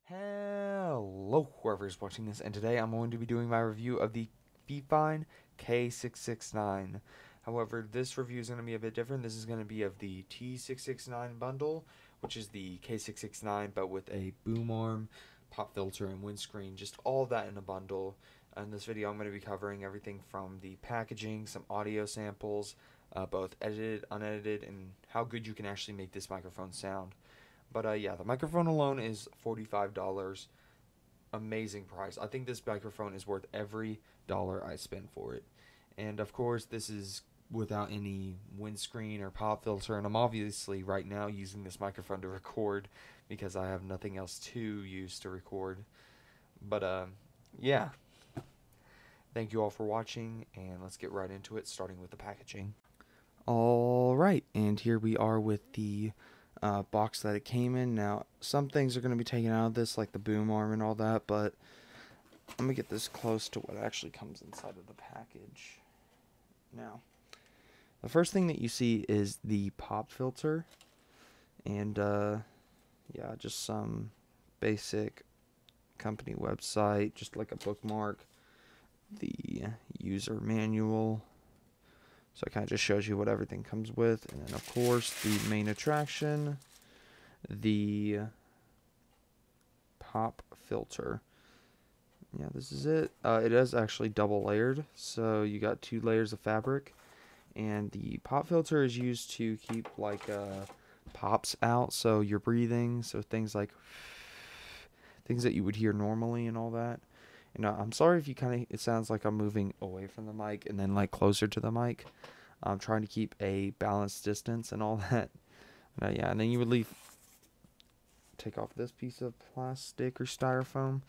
Hello, whoever is watching this, and today I'm going to be doing my review of the Fifine K669. However, this review is going to be a bit different. This is going to be of the T669 bundle, which is the K669, but with a boom arm, pop filter, and windscreen, just all of that in a bundle. In this video, I'm going to be covering everything from the packaging, some audio samples, both edited, unedited, and how good you can actually make this microphone sound. But yeah, the microphone alone is $45. Amazing price. I think this microphone is worth every dollar I spend for it. And of course, this is without any windscreen or pop filter. And I'm obviously right now using this microphone to record because I have nothing else to use to record. But yeah. Thank you all for watching, and let's get right into it, starting with the packaging. Alright, and here we are with the box that it came in. Now, some things are going to be taken out of this, like the boom arm and all that, but let me get this close to what actually comes inside of the package. Now, the first thing that you see is the pop filter, and yeah, just some basic company website, just like a bookmark, the user manual. So it kind of just shows you what everything comes with. And then, of course, the main attraction, the pop filter. Yeah, this is it. It is actually double layered. So you got 2 layers of fabric. And the pop filter is used to keep, like, pops out. So you're breathing. So things like things that you would hear normally and all that. And I'm sorry if it sounds like I'm moving away from the mic and then like closer to the mic. I'm trying to keep a balanced distance and all that. Yeah, and then you would take off this piece of plastic or styrofoam,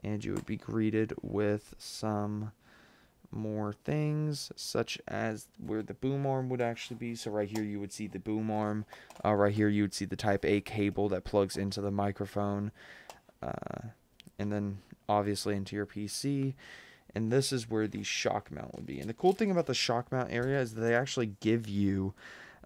and you would be greeted with some more things, such as where the boom arm would actually be. So right here you would see the boom arm. Right here you would see the Type A cable that plugs into the microphone. And then obviously into your PC, and this is where the shock mount would be. And the cool thing about the shock mount area is that they actually give you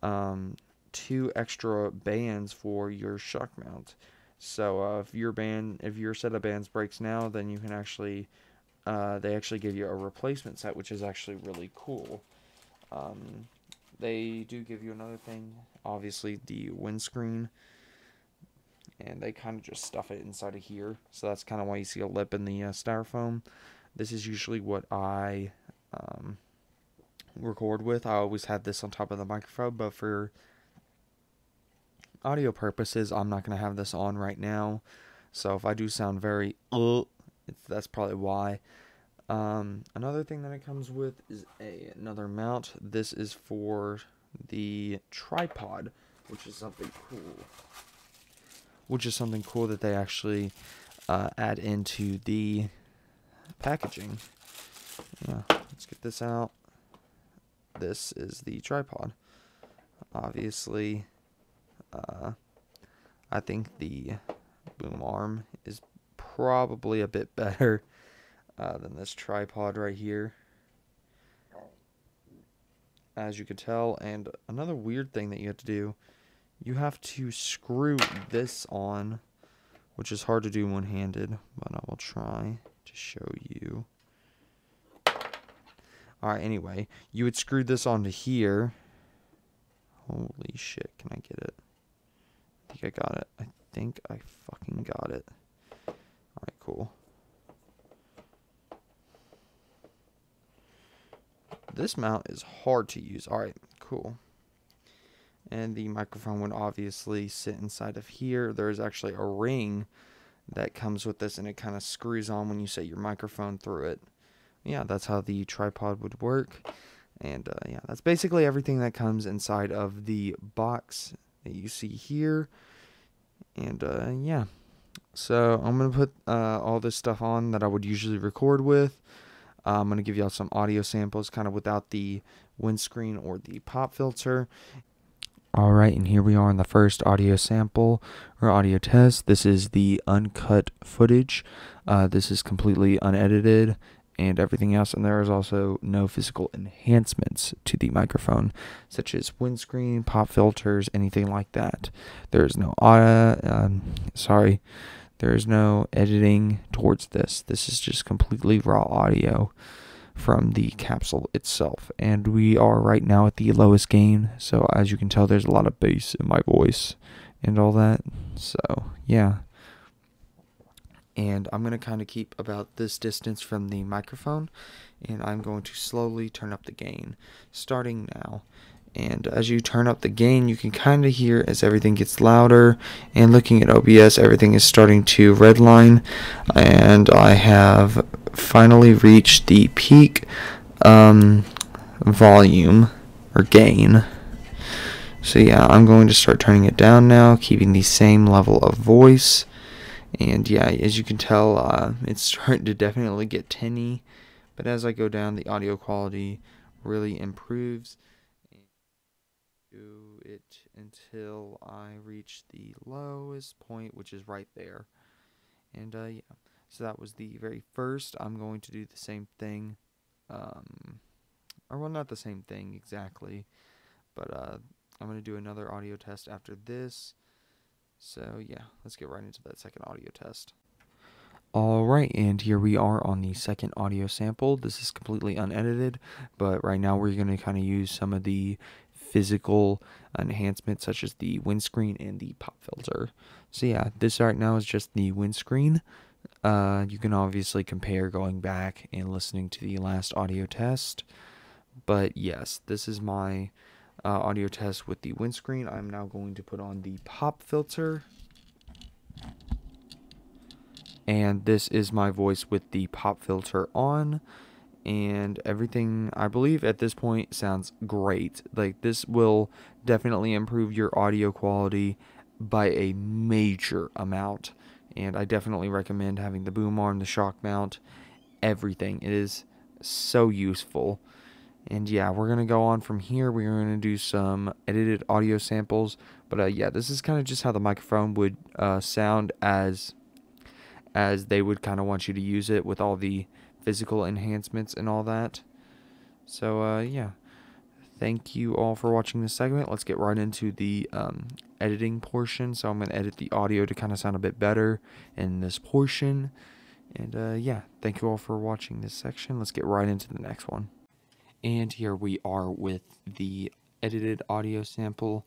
2 extra bands for your shock mount. So if your set of bands breaks now, then you can actually they actually give you a replacement set, which is actually really cool. They do give you another thing, obviously the windscreen. And they kind of just stuff it inside of here. So that's kind of why you see a lip in the styrofoam. This is usually what I record with. I always had this on top of the microphone, but for audio purposes, I'm not going to have this on right now. So if I do sound very that's probably why. Another thing that it comes with is another mount. This is for the tripod, which is something cool. That they actually add into the packaging. Yeah, let's get this out. This is the tripod. Obviously, I think the boom arm is probably a bit better than this tripod right here, as you could tell. And another weird thing that you have to do, you have to screw this on, which is hard to do one-handed, but I will try to show you. Alright, anyway, you would screw this onto here. Holy shit, can I get it? I think I got it. I think I fucking got it. Alright, cool. This mount is hard to use. Alright, cool. And the microphone would obviously sit inside of here. There's actually a ring that comes with this, and it kind of screws on when you set your microphone through it. Yeah, that's how the tripod would work. And yeah, that's basically everything that comes inside of the box that you see here. And yeah, so I'm going to put all this stuff on that I would usually record with. I'm going to give y'all some audio samples kind of without the windscreen or the pop filter. Alright, and here we are on the first audio sample or audio test. This is the uncut footage. This is completely unedited and everything else, and there is also no physical enhancements to the microphone, such as windscreen, pop filters, anything like that. There is no There is no editing towards this. This is just completely raw audio from the capsule itself. And we are right now at the lowest gain, so as you can tell, there's a lot of bass in my voice and all that. So yeah, and I'm going to kind of keep about this distance from the microphone, and I'm going to slowly turn up the gain starting now. And as you turn up the gain, you can kind of hear as everything gets louder, and looking at OBS, everything is starting to redline, and I have finally reached the peak volume or gain. So yeah, I'm going to start turning it down now, keeping the same level of voice. And yeah, as you can tell, it's starting to definitely get tinny, but as I go down, the audio quality really improves. Do it until I reach the lowest point, which is right there. And yeah, so that was the very first. I'm going to do the same thing, or well, not the same thing exactly, but I'm going to do another audio test after this. So yeah, let's get right into that second audio test. Alright, and here we are on the second audio sample. This is completely unedited, but right now we're going to kind of use some of the physical enhancements such as the windscreen and the pop filter. So yeah, this right now is just the windscreen. You can obviously compare going back and listening to the last audio test, but yes, this is my audio test with the windscreen. I'm now going to put on the pop filter. And this is my voice with the pop filter on, and everything, I believe at this point, sounds great. Like, this will definitely improve your audio quality by a major amount, and I definitely recommend having the boom arm, the shock mount, everything. It is so useful. And yeah, we're going to go on from here. We're going to do some edited audio samples, but yeah, this is kind of just how the microphone would sound as they would kind of want you to use it with all the physical enhancements and all that. So yeah, thank you all for watching this segment. Let's get right into the editing portion. So I'm going to edit the audio to kind of sound a bit better in this portion. And yeah, thank you all for watching this section. Let's get right into the next one. And here we are with the edited audio sample.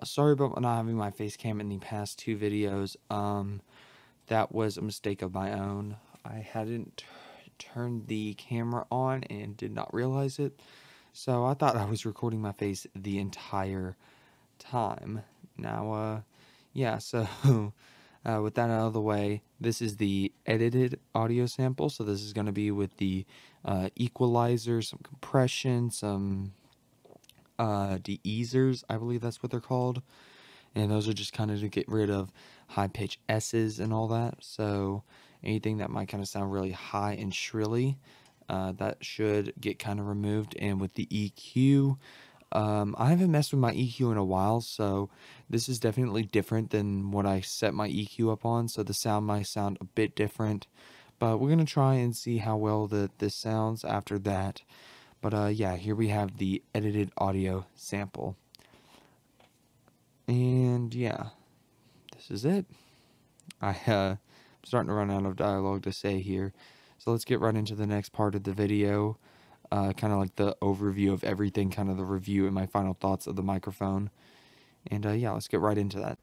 Sorry about not having my face cam in the past two videos. That was a mistake of my own. I hadn't turned the camera on and did not realize it, so I thought I was recording my face the entire time. Now, yeah, so with that out of the way, this is the edited audio sample. So this is going to be with the equalizer, some compression, some de-easers, I believe that's what they're called. And those are just kind of to get rid of high pitch S's and all that. So anything that might kind of sound really high and shrilly, that should get kind of removed. And with the EQ, I haven't messed with my EQ in a while, so this is definitely different than what I set my EQ up on. So the sound might sound a bit different, but we're going to try and see how well this sounds after that. But yeah, here we have the edited audio sample. And yeah, this is it. I'm starting to run out of dialogue to say here. So let's get right into the next part of the video. Kind of like the overview of everything, kind of the review and my final thoughts of the microphone. And yeah, let's get right into that.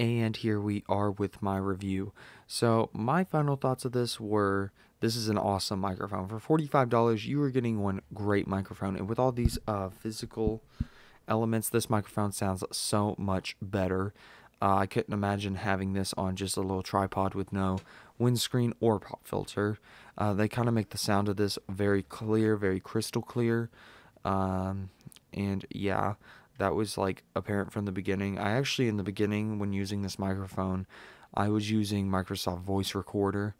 And here we are with my review. So my final thoughts of this were, this is an awesome microphone. For $45, you are getting one great microphone. And with all these physical elements, this microphone sounds so much better. I couldn't imagine having this on just a little tripod with no windscreen or pop filter. They kind of make the sound of this very clear, very crystal clear. And yeah, that was like apparent from the beginning. I actually, in the beginning, when using this microphone, I was using Microsoft Voice Recorder,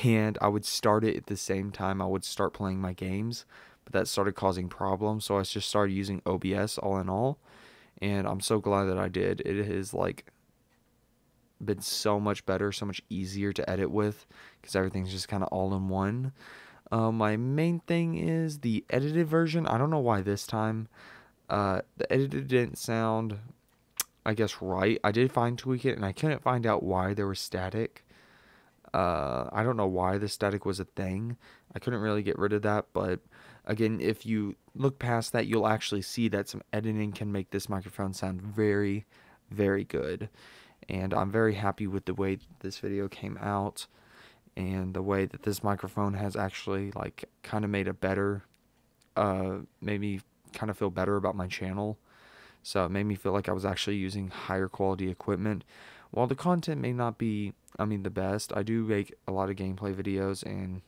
and I would start it at the same time I would start playing my games, but that started causing problems, so I just started using OBS all in all, and I'm so glad that I did. It has like been so much better, so much easier to edit with, because everything's just kind of all in one. My main thing is the edited version. I don't know why this time the edited didn't sound I guess, right. I did fine tweak it, and I couldn't find out why there was static. I don't know why the static was a thing. I couldn't really get rid of that, but again, if you look past that, you'll actually see that some editing can make this microphone sound very, very good. And I'm very happy with the way this video came out, and the way that this microphone has actually, like, kind of made a better, made me kind of feel better about my channel. So it made me feel like I was actually using higher quality equipment. While the content may not be, the best, I do make a lot of gameplay videos, and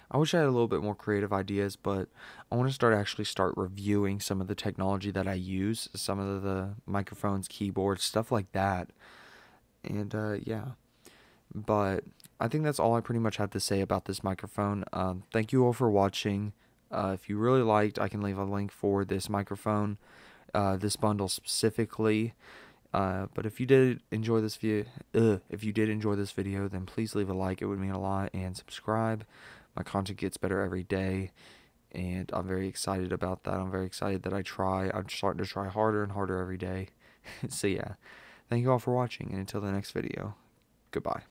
I wish I had a little bit more creative ideas, but I want to start reviewing some of the technology that I use, some of the microphones, keyboards, stuff like that. And yeah, but I think that's all I pretty much have to say about this microphone. Thank you all for watching. If you really liked, I can leave a link for this microphone, this bundle specifically. But if you did enjoy this video, then please leave a like. It would mean a lot, and subscribe. My content gets better every day, and I'm very excited about that. I'm very excited that I'm starting to try harder and harder every day. So yeah, thank you all for watching, and until the next video, goodbye.